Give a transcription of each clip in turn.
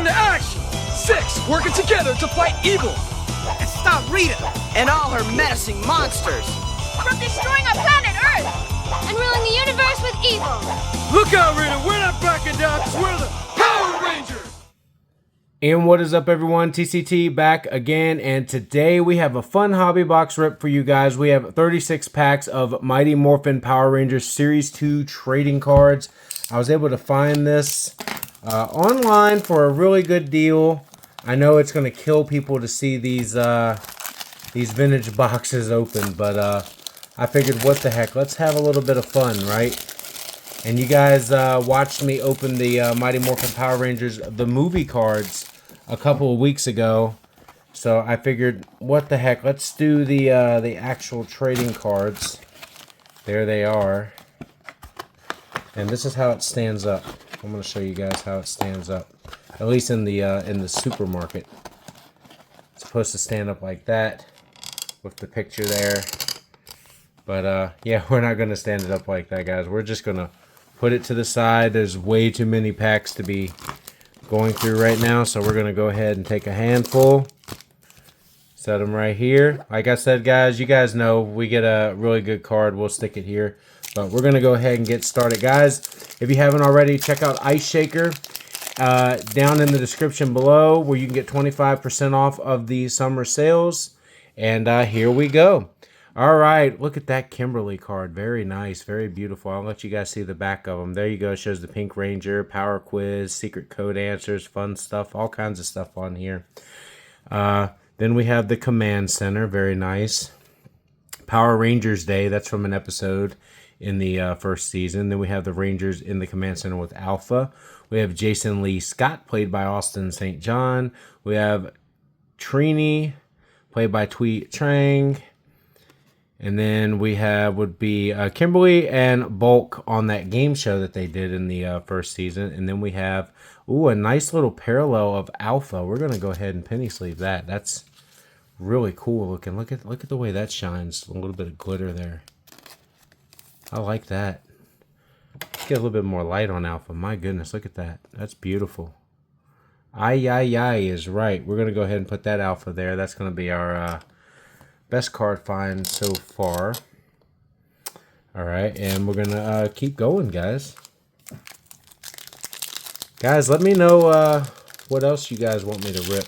into action! 6 working together to fight evil! And stop Rita and all her menacing monsters! From destroying our planet Earth! And ruling the universe with evil! Look out, Rita! We're not backing down because we're the Power Rangers! And what is up, everyone? TCT back again, and today we have a fun hobby box rip for you guys. We have 36 packs of Mighty Morphin Power Rangers Series 2 trading cards. I was able to find this online for a really good deal. I know it's going to kill people to see these vintage boxes open, but I figured, what the heck, let's have a little bit of fun, right? And you guys watched me open the Mighty Morphin Power Rangers, the movie cards, a couple of weeks ago. So I figured, what the heck, let's do the actual trading cards. There they are. And this is how it stands up. I'm going to show you guys how it stands up. At least in the supermarket. It's supposed to stand up like that with the picture there. But yeah, we're not going to stand it up like that, guys. We're just going to put it to the side. There's way too many packs to be going through right now, so we're going to go ahead and take a handful. Set them right here. Like I said, guys, you guys know we get a really good card, we'll stick it here. But we're going to go ahead and get started, guys. If you haven't already, check out Ice Shaker down in the description below, where you can get 25% off of the summer sales. And here we go. All right, look at that Kimberly card. Very nice, very beautiful. I'll let you guys see the back of them. There you go. It shows the Pink Ranger, Power Quiz, Secret Code Answers, fun stuff, all kinds of stuff on here. Then we have the Command Center. Very nice. Power Rangers Day. That's from an episode in the first season. Then we have the Rangers in the Command Center with Alpha. We have Jason Lee Scott, played by Austin St. John. We have Trini, played by Tweet Trang. And then we have Kimberly and Bulk on that game show that they did in the first season. And then we have, a nice little parallel of Alpha. We're going to go ahead and penny sleeve that. That's really cool looking. Look at the way that shines. A little bit of glitter there. I like that. Let's get a little bit more light on Alpha. My goodness, look at that. That's beautiful. Ay is right. We're going to go ahead and put that Alpha there. That's going to be our best card find so far. All right, and we're going to keep going, guys. Guys, let me know what else you guys want me to rip.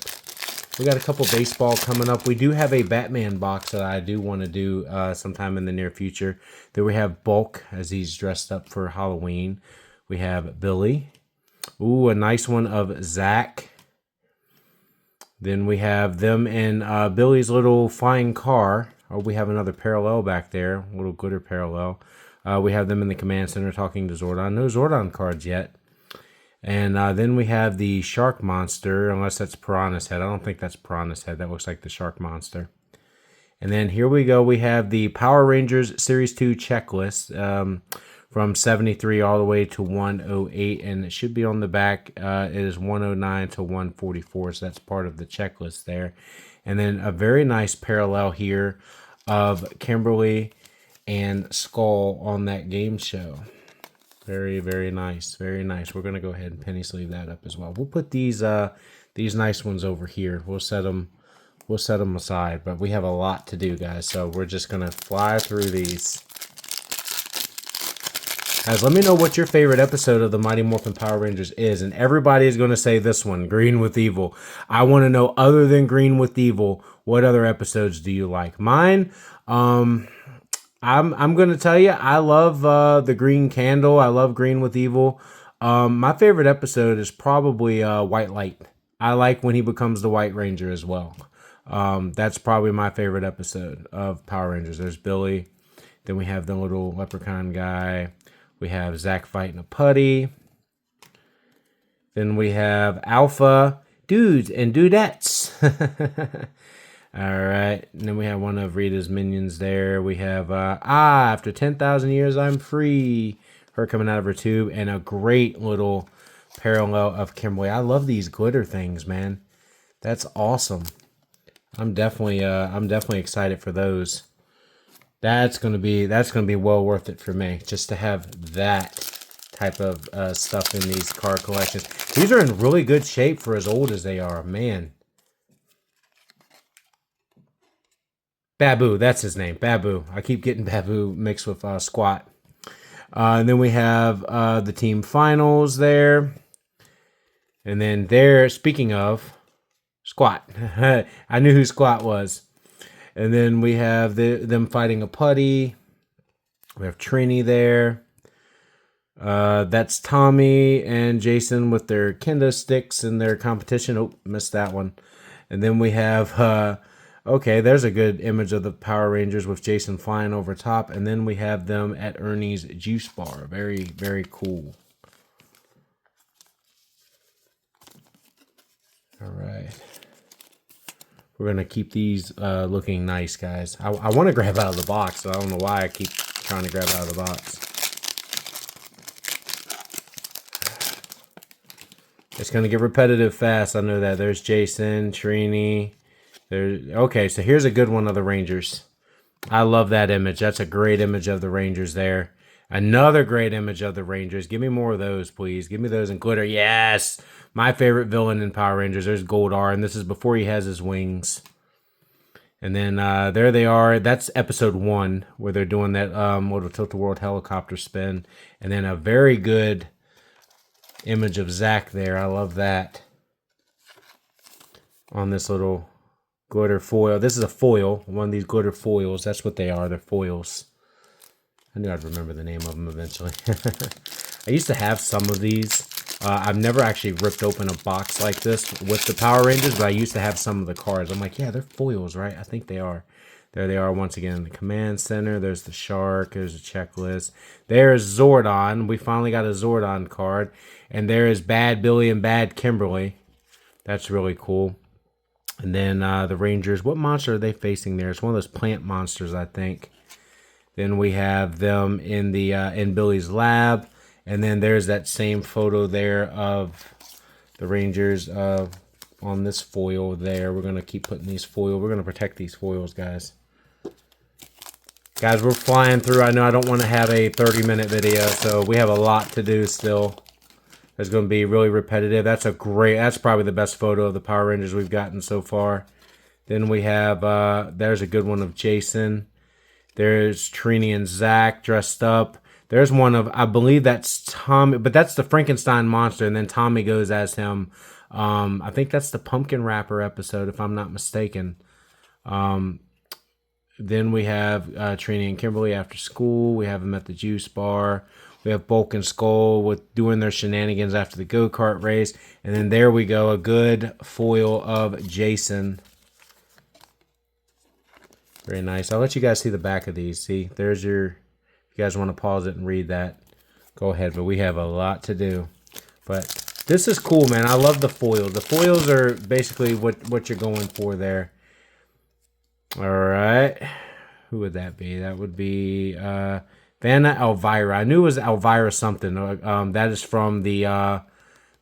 We got a couple baseball coming up. We do have a Batman box that I do want to do sometime in the near future. Then we have Bulk as he's dressed up for Halloween. We have Billy. A nice one of Zach. Then we have them in Billy's little flying car. We have another parallel back there, a little glitter parallel. We have them in the Command Center talking to Zordon. No Zordon cards yet. And then we have the Shark Monster, unless that's Piranha's Head. I don't think that's Piranha's Head. That looks like the Shark Monster. And then here we go. We have the Power Rangers Series 2 checklist from 73 all the way to 108. And it should be on the back. It is 109 to 144. So that's part of the checklist there. And then a very nice parallel here of Kimberly and Skull on that game show. Very, very nice. Very nice. We're going to go ahead and penny sleeve that up as well. We'll put these nice ones over here. We'll set them aside, but we have a lot to do, guys. So we're just going to fly through these. Guys, let me know what your favorite episode of the Mighty Morphin Power Rangers is, and everybody is going to say this one, Green with Evil. I want to know, other than Green with Evil, what other episodes do you like? Mine, I'm going to tell you, I love the Green Candle. I love Green with Evil. My favorite episode is probably White Light. I like when he becomes the White Ranger as well. That's probably my favorite episode of Power Rangers. There's Billy. Then we have the little leprechaun guy. We have Zach fighting a putty. Then we have Alpha, dudes and dudettes. All right. And then we have one of Rita's minions there. We have, after 10,000 years, I'm free. Her coming out of her tube. And a great little parallel of Kimberly. I love these glitter things, man. That's awesome. I'm definitely excited for those. That's gonna be well worth it for me, just to have that type of stuff in these card collections. These are in really good shape for as old as they are, man. Babu, that's his name, Babu. I keep getting Babu mixed with Squat. And then we have the team finals there. And then there, speaking of Squat, I knew who Squat was. And then we have them fighting a putty. We have Trini there. That's Tommy and Jason with their kendo sticks in their competition. Oh, missed that one. And then we have, okay, there's a good image of the Power Rangers with Jason flying over top. And then we have them at Ernie's juice bar. Very, very cool. All right. We're going to keep these looking nice, guys. I want to grab out of the box, so I don't know why I keep trying to grab out of the box. It's going to get repetitive fast. I know that. There's Jason, Trini. Okay, so here's a good one of the Rangers. I love that image. That's a great image of the Rangers there. Another great image of the Rangers. Give me more of those, please. Give me those in glitter. Yes! My favorite villain in Power Rangers. There's Goldar, and this is before he has his wings. And then there they are. That's episode 1, where they're doing that little Tilt-A-World helicopter spin. And then a very good image of Zach there. I love that. On this little glitter foil. This is a foil. One of these glitter foils. That's what they are. They're foils. I knew I'd remember the name of them eventually. I used to have some of these. I've never actually ripped open a box like this with the Power Rangers, but I used to have some of the cards. I'm like, yeah, they're foils, right? I think they are. There they are once again in the command center. There's the shark. There's a checklist. There's Zordon. We finally got a Zordon card. And there is Bad Billy and Bad Kimberly. That's really cool. And then the Rangers. What monster are they facing there? It's one of those plant monsters, I think. Then we have them in the in Billy's lab. And then there's that same photo there of the Rangers on this foil there. We're going to keep putting these foil. We're going to protect these foils, guys. Guys, we're flying through. I know I don't want to have a 30-minute video, so we have a lot to do still. It's going to be really repetitive. That's probably the best photo of the Power Rangers we've gotten so far. Then we have, there's a good one of Jason. There's Trini and Zach dressed up. There's one of, I believe that's Tommy, but that's the Frankenstein monster, and then Tommy goes as him. I think that's the pumpkin wrapper episode, if I'm not mistaken. Then we have Trini and Kimberly after school. We have them at the juice bar. We have Bulk and Skull with doing their shenanigans after the go-kart race. And then there we go, a good foil of Jason. Very nice. I'll let you guys see the back of these. See, there's your, if you guys want to pause it and read that, go ahead. But we have a lot to do. But this is cool, man. I love the foils. The foils are basically what you're going for there. All right. Who would that be? That would be Vanna Elvira. I knew it was Elvira something. That is from the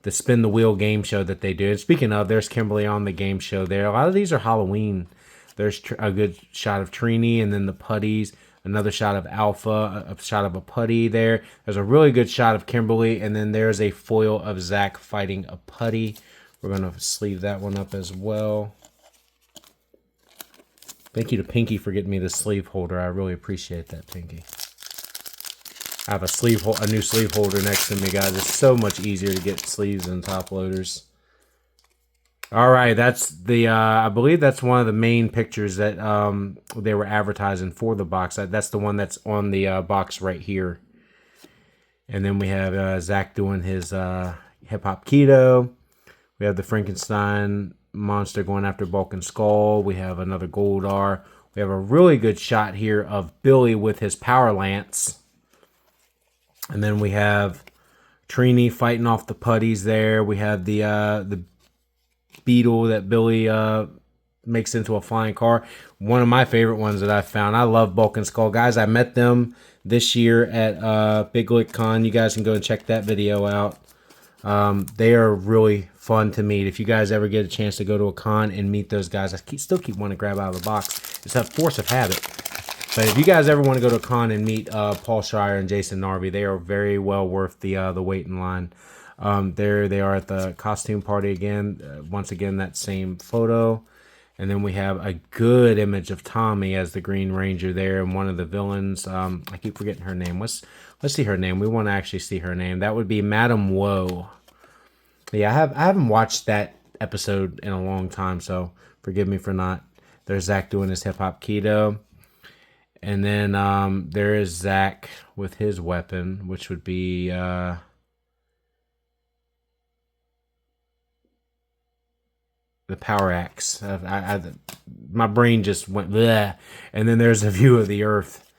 Spin the Wheel game show that they do. And speaking of, there's Kimberly on the game show there. A lot of these are Halloween. There's a good shot of Trini, and then the putties. Another shot of Alpha, a shot of a putty there. There's a really good shot of Kimberly, and then there's a foil of Zach fighting a putty. We're going to sleeve that one up as well. Thank you to Pinky for getting me the sleeve holder. I really appreciate that, Pinky. I have a new sleeve holder next to me, guys. It's so much easier to get sleeves than top loaders. All right, that's the, I believe that's one of the main pictures that they were advertising for the box. That's the one that's on the box right here. And then we have Zach doing his hip-hop keto. We have the Frankenstein monster going after Bulk and Skull. We have another Goldar. We have a really good shot here of Billy with his power lance. And then we have Trini fighting off the putties there. We have the beetle that Billy makes into a flying car. One of my favorite ones that I found. I love Bulk and Skull. Guys, I met them this year at Big Lick Con. You guys can go and check that video out. They are really fun to meet. If you guys ever get a chance to go to a con and meet those guys, I still keep wanting to grab out of the box. It's a force of habit. But if you guys ever want to go to a con and meet Paul Schreier and Jason Narby, they are very well worth the wait in line. There they are at the costume party again. Once again, that same photo. And then we have a good image of Tommy as the Green Ranger there, and one of the villains. I keep forgetting her name. Let's see her name. We want to actually see her name. That would be Madam Woe. Yeah, I haven't watched that episode in a long time, so forgive me for not. There's Zach doing his hip hop keto, and then there is Zach with his weapon, which would be the power axe. My brain just went bleh. And then there's a view of the Earth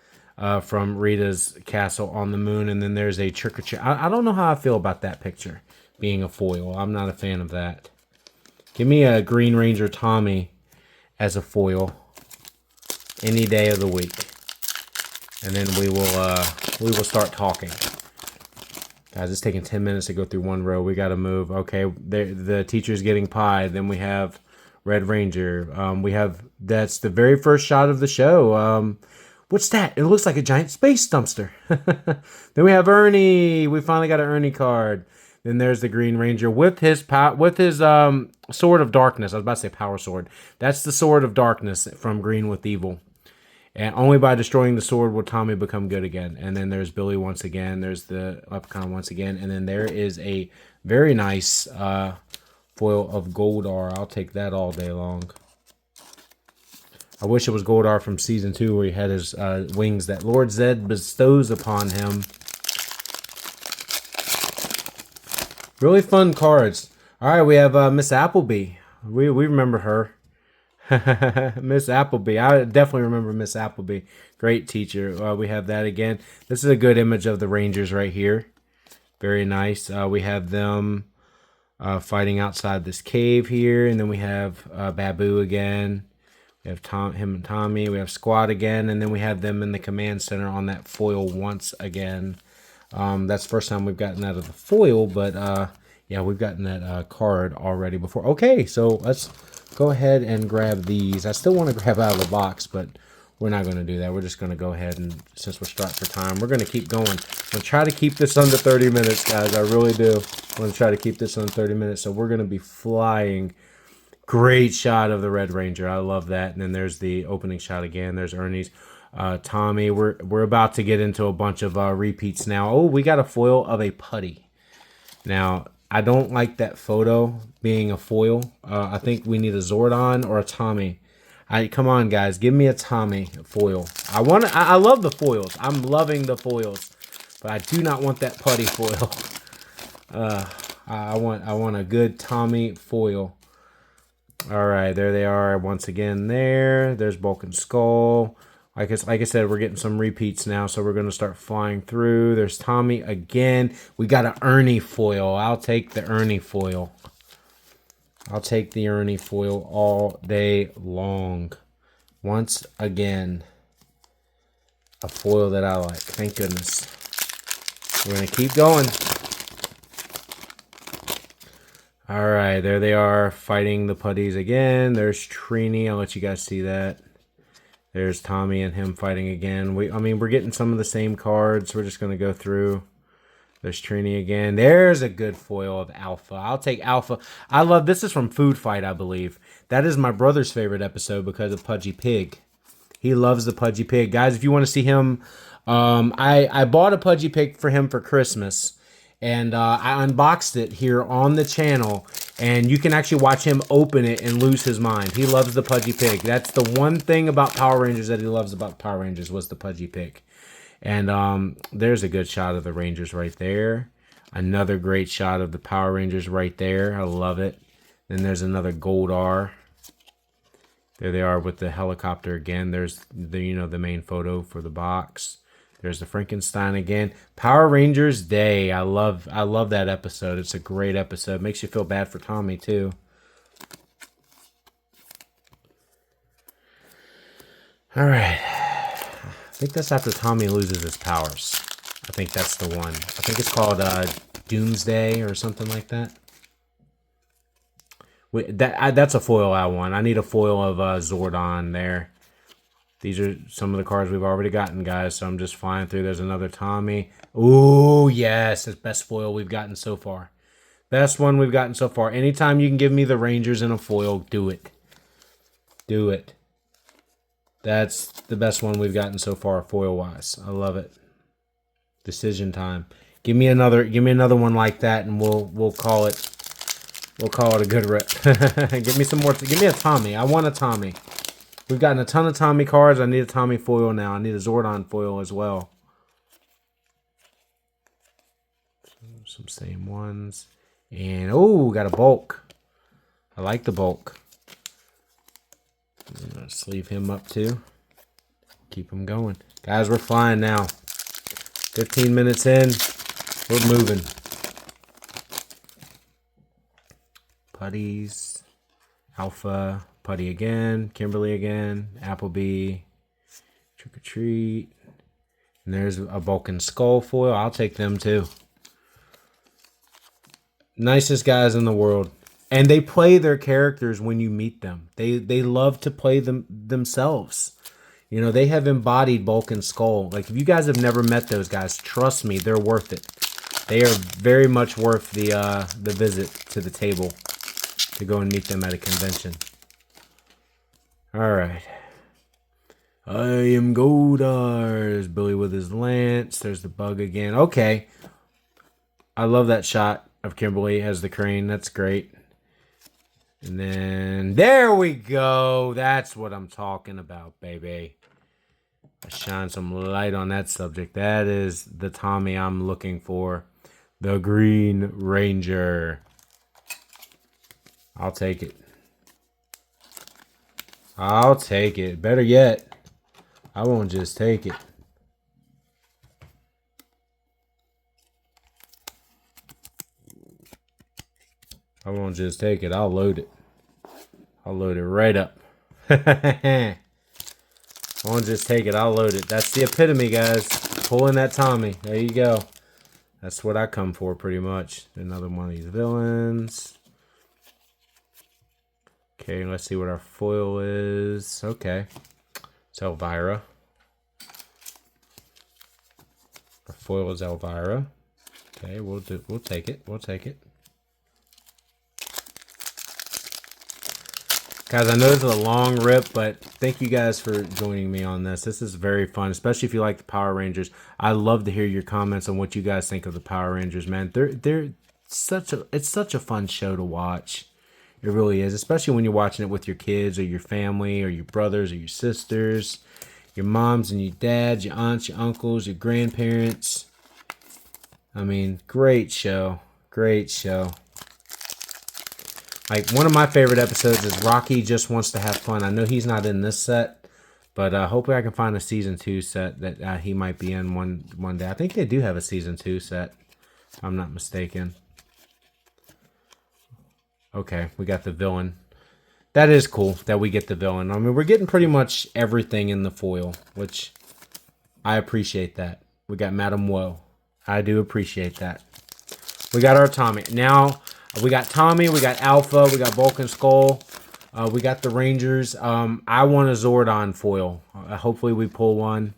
from Rita's castle on the moon. And then there's a trick or treat. I don't know how I feel about that picture being a foil. I'm not a fan of that. Give me a Green Ranger Tommy as a foil any day of the week, and then we will start talking. Guys, it's taking 10 minutes to go through one row. We got to move. Okay, the teacher's getting pie. Then we have Red Ranger. That's the very first shot of the show. What's that? It looks like a giant space dumpster. Then we have Ernie. We finally got an Ernie card. Then there's the Green Ranger with his sword of darkness. I was about to say power sword. That's the sword of darkness from Green with Evil. And only by destroying the sword will Tommy become good again. And then there's Billy once again. There's the Leprechaun once again. And then there is a very nice foil of Goldar. I'll take that all day long. I wish it was Goldar from Season 2 where he had his wings that Lord Zed bestows upon him. Really fun cards. All right, we have Miss Appleby. We remember her. Miss Appleby. I definitely remember Miss Appleby. Great teacher. We have that again. This is a good image of the Rangers right here. Very nice. We have them fighting outside this cave here. And then we have Babu again. We have him and Tommy. We have Squad again. And then we have them in the command center on that foil once again. That's the first time we've gotten that of the foil. But yeah, we've gotten that card already before. Okay, so let's go ahead and grab these. I still want to grab out of the box, but we're not going to do that. We're just going to go ahead and, since we're strapped for time, we're going to keep going. I'm going to try to keep this under 30 minutes, guys. I really do. I'm going to try to keep this under 30 minutes, so we're going to be flying. Great shot of the Red Ranger. I love that. And then there's the opening shot again. There's Ernie's. Tommy. We're about to get into a bunch of repeats now. Oh, we got a foil of a putty. Now, I don't like that photo being a foil. I think we need a Zordon or a Tommy. Come on, guys, give me a Tommy foil. I love the foils. I'm loving the foils, but I do not want that putty foil. I want a good Tommy foil. All right, there they are once again. There's Bulk and Skull. Like I said, we're getting some repeats now, so we're going to start flying through. There's Tommy again. We got an Ernie foil. I'll take the Ernie foil. I'll take the Ernie foil all day long. Once again, a foil that I like. Thank goodness. We're going to keep going. All right, there they are fighting the putties again. There's Trini. I'll let you guys see that. There's Tommy and him fighting again. We're getting some of the same cards. We're just going to go through. There's Trini again. There's a good foil of Alpha. I'll take Alpha. I love, this is from Food Fight, I believe. That is my brother's favorite episode because of Pudgy Pig. He loves the Pudgy Pig. Guys, if you want to see him, I bought a Pudgy Pig for him for Christmas. And I unboxed it here on the channel. And you can actually watch him open it and lose his mind. He loves the Pudgy Pig. That's the one thing about Power Rangers that he loves about Power Rangers was the Pudgy Pig. And there's a good shot of the Rangers right there. Another great shot of the Power Rangers right there. I love it. Then there's another Goldar. There they are with the helicopter again. There's the the main photo for the box. There's the Frankenstein again. Power Rangers Day. I love that episode. It's a great episode. Makes you feel bad for Tommy too. All right. I think that's after Tommy loses his powers. I think that's the one. I think it's called Doomsday or something like that. That's a foil I want. I need a foil of Zordon there. These are some of the cards we've already gotten, guys, so I'm just flying through. There's another Tommy. Ooh, yes, it's best foil we've gotten so far. Best one we've gotten so far. Anytime you can give me the Rangers in a foil, do it. Do it. That's the best one we've gotten so far, foil-wise. I love it. Decision time. Give me another one like that, and we'll call it a good rip. Give me some more. Give me a Tommy. I want a Tommy. We've gotten a ton of Tommy cards. I need a Tommy foil now. I need a Zordon foil as well. Some same ones. And, oh, got a bulk. I like the bulk. I'm going to sleeve him up too. Keep him going. Guys, we're flying now. 15 minutes in. We're moving. Putties. Alpha. Putty again. Kimberly again. Applebee. Trick or Treat. And there's a Vulcan Skull foil. I'll take them too. Nicest guys in the world. And they play their characters when you meet them. They love to play them themselves. You know, they have embodied Vulcan Skull. Like, if you guys have never met those guys, trust me, they're worth it. They are very much worth the visit to the table to go and meet them at a convention. All right. I am Goldar. Billy with his lance. There's the bug again. Okay. I love that shot of Kimberly as the crane. That's great. And then there we go. That's what I'm talking about, baby. I shine some light on that subject. That is the Tommy I'm looking for. The Green Ranger. I'll take it. I'll take it. Better yet, I won't just take it. I won't just take it. I'll load it. I'll load it right up. I won't just take it. I'll load it. That's the epitome, guys. Pulling that Tommy. There you go. That's what I come for, pretty much. Another one of these villains. Okay, let's see what our foil is. Okay. It's Elvira. Our foil is Elvira. Okay, we'll take it. We'll take it. Guys, I know this is a long rip, but thank you guys for joining me on this. This is very fun, especially if you like the Power Rangers. I love to hear your comments on what you guys think of the Power Rangers, man. It's such a fun show to watch. It really is, especially when you're watching it with your kids or your family or your brothers or your sisters, your moms and your dads, your aunts, your uncles, your grandparents. I mean, great show. Great show. Like, one of my favorite episodes is Rocky Just Wants to Have Fun. I know he's not in this set, but hopefully I can find a Season 2 set that he might be in one day. I think they do have a Season 2 set, if I'm not mistaken. Okay, we got the villain. That is cool that we get the villain. I mean, we're getting pretty much everything in the foil, which I appreciate that. We got Madame Woe. I do appreciate that. We got our Tommy. Now, we got Tommy, we got Alpha, we got Vulcan Skull, we got the Rangers. I want a Zordon foil. Hopefully we pull one.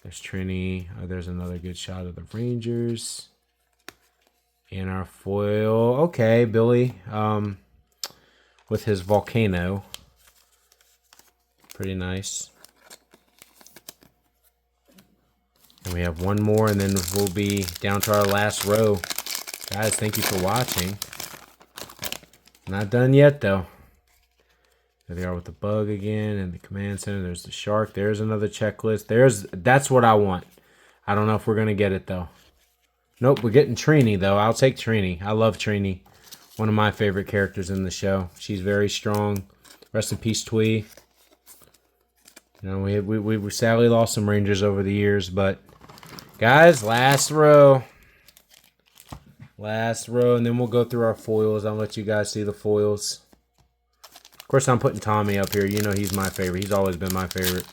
There's Trini. There's another good shot of the Rangers. And our foil. Okay, Billy with his volcano. Pretty nice. And we have one more, and then we'll be down to our last row. Guys, thank you for watching. Not done yet, though. There they are with the bug again and the command center. There's the shark. There's another checklist. That's what I want. I don't know if we're going to get it, though. Nope, we're getting Trini, though. I'll take Trini. I love Trini. One of my favorite characters in the show. She's very strong. Rest in peace, Twee. You know, we sadly lost some Rangers over the years, but guys, last row. Last row, and then we'll go through our foils. I'll let you guys see the foils. Of course, I'm putting Tommy up here. You know he's my favorite. He's always been my favorite.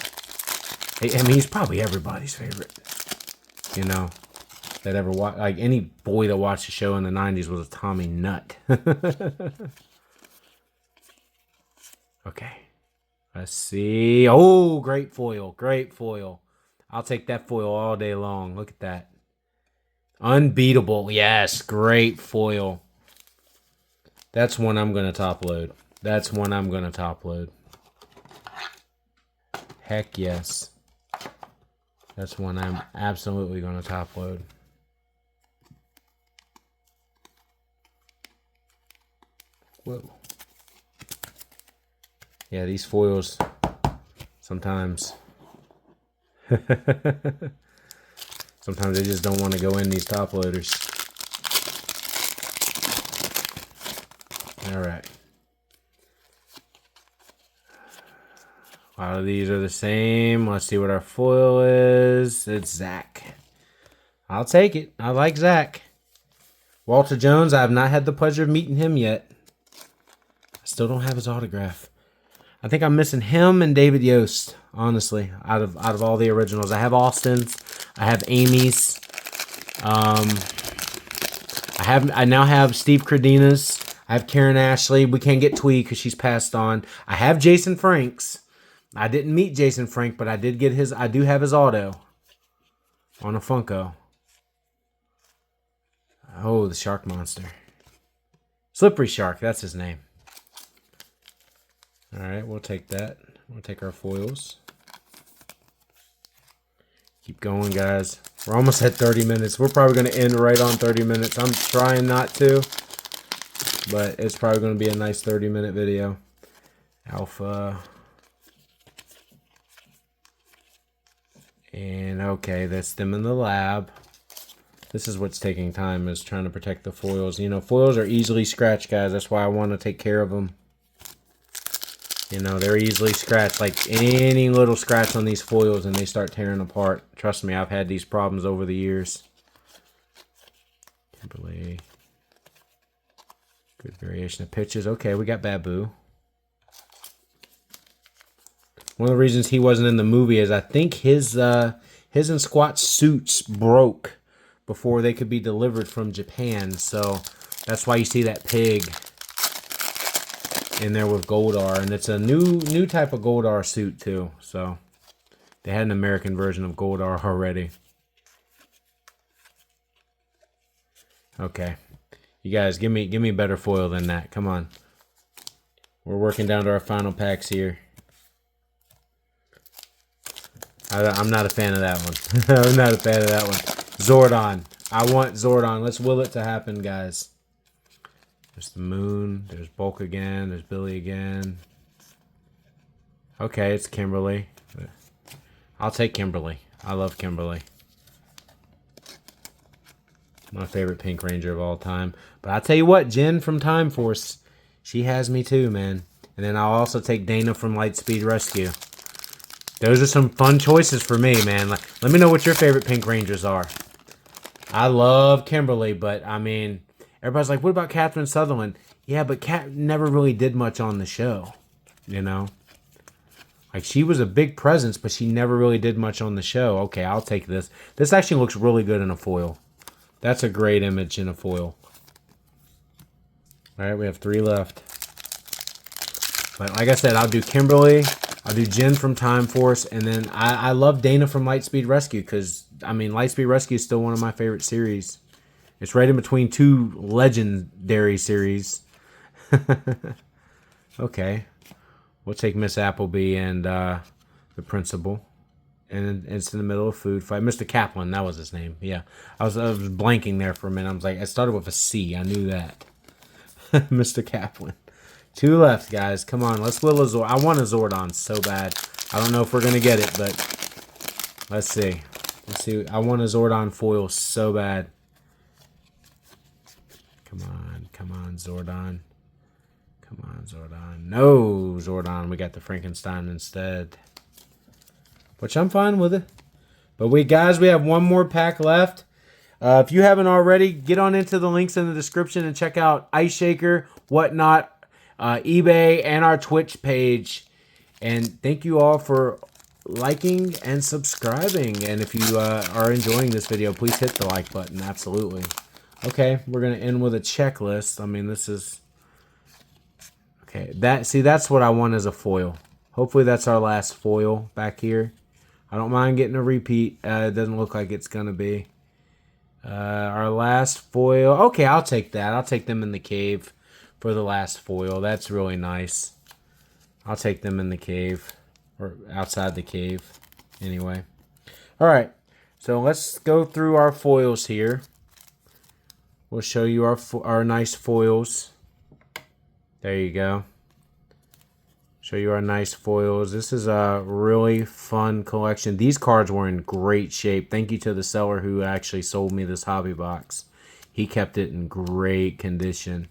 I mean, he's probably everybody's favorite. You know, that ever watched. Like, any boy that watched the show in the 90s was a Tommy nut. Okay. Let's see. Oh, great foil. Great foil. I'll take that foil all day long. Look at that. Unbeatable. Yes, great foil. That's one I'm going to top load. That's one I'm going to top load. Heck yes. That's one I'm absolutely going to top load. Whoa. Yeah, these foils sometimes sometimes they just don't want to go in these top loaders. All right. A lot of these are the same. Let's see what our foil is. It's Zach. I'll take it. I like Zach. Walter Jones, I have not had the pleasure of meeting him yet. I still don't have his autograph. I think I'm missing him and David Yost, honestly, out of all the originals. I have Austin's. I have Amy's. I now have Steve Credina's. I have Karen Ashley. We can't get Twee because she's passed on. I have Jason Frank's. I didn't meet Jason Frank, but I did get his. I do have his auto on a Funko. Oh, the Shark Monster. Slippery Shark, that's his name. All right, we'll take that. We'll take our foils. Keep going, guys. We're almost at 30 minutes. We're probably going to end right on 30 minutes. I'm trying not to, but it's probably going to be a nice 30-minute video. Alpha. And, okay, that's them in the lab. This is what's taking time, is trying to protect the foils. You know, foils are easily scratched, guys. That's why I want to take care of them. You know, they're easily scratched. Like any little scratch on these foils and they start tearing apart. Trust me, I've had these problems over the years. Kimberly. Good variation of pitches. Okay, we got Babu. One of the reasons he wasn't in the movie is I think his and Squat's suits broke before they could be delivered from Japan. So that's why you see that pig in there with Goldar, and it's a new type of Goldar suit too. So they had an American version of Goldar already. Okay, you guys, give me better foil than that. Come on, we're working down to our final packs here. I'm not a fan of that one. I'm not a fan of that one. Zordon. I want Zordon. Let's will it to happen, guys. There's the Moon. There's Bulk again. There's Billy again. Okay, it's Kimberly. I'll take Kimberly. I love Kimberly. My favorite Pink Ranger of all time. But I'll tell you what, Jen from Time Force, she has me too, man. And then I'll also take Dana from Lightspeed Rescue. Those are some fun choices for me, man. Let me know what your favorite Pink Rangers are. I love Kimberly, but I mean, everybody's like, what about Catherine Sutherland? Yeah, but Cat never really did much on the show, you know? Like, she was a big presence, but she never really did much on the show. Okay, I'll take this. This actually looks really good in a foil. That's a great image in a foil. All right, we have 3 left. But like I said, I'll do Kimberly. I'll do Jen from Time Force. And then I love Dana from Lightspeed Rescue because, I mean, Lightspeed Rescue is still one of my favorite series. It's right in between 2 legendary series. Okay. We'll take Miss Appleby and the principal. And it's in the middle of food fight. Mr. Kaplan, that was his name. Yeah. I was blanking there for a minute. I was like, I started with a C. I knew that. Mr. Kaplan. 2 left, guys. Come on. Let's will a Zordon. I want a Zordon so bad. I don't know if we're going to get it, but let's see. Let's see. I want a Zordon foil so bad. Come on. Come on, Zordon. Come on, Zordon. No, Zordon. We got the Frankenstein instead. Which I'm fine with it. But we have one more pack left. If you haven't already, get on into the links in the description and check out Ice Shaker, Whatnot, eBay, and our Twitch page. And thank you all for liking and subscribing. And if you are enjoying this video, please hit the like button. Absolutely. Okay, we're going to end with a checklist. I mean, this is... Okay, that's what I want as a foil. Hopefully that's our last foil back here. I don't mind getting a repeat. It doesn't look like it's going to be. Our last foil. Okay, I'll take that. I'll take them in the cave for the last foil. That's really nice. I'll take them in the cave. Or outside the cave. Anyway. Alright. So let's go through our foils here. We'll show you our nice foils. There you go. Show you our nice foils. This is a really fun collection. These cards were in great shape. Thank you to the seller who actually sold me this hobby box. He kept it in great condition.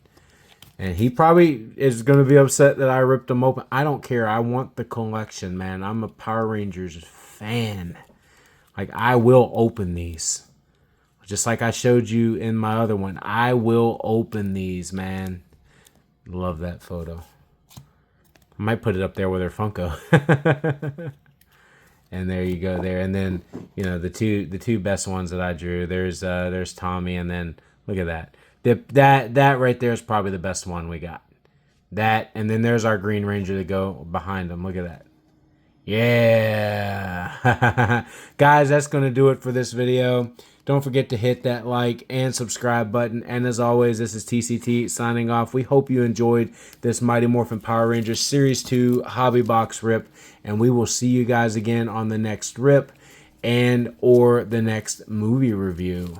And he probably is going to be upset that I ripped them open. I don't care. I want the collection, man. I'm a Power Rangers fan. Like, I will open these. Just like I showed you in my other one. I will open these, man. Love that photo. I might put it up there with her Funko. And there you go there. And then, you know, the two best ones that I drew. There's Tommy, and then look at that. That right there is probably the best one we got. That, and then there's our Green Ranger to go behind him. Look at that. Yeah. Guys, that's going to do it for this video. Don't forget to hit that like and subscribe button. And as always, this is TCT signing off. We hope you enjoyed this Mighty Morphin Power Rangers Series 2 Hobby Box Rip. And we will see you guys again on the next rip and or the next movie review.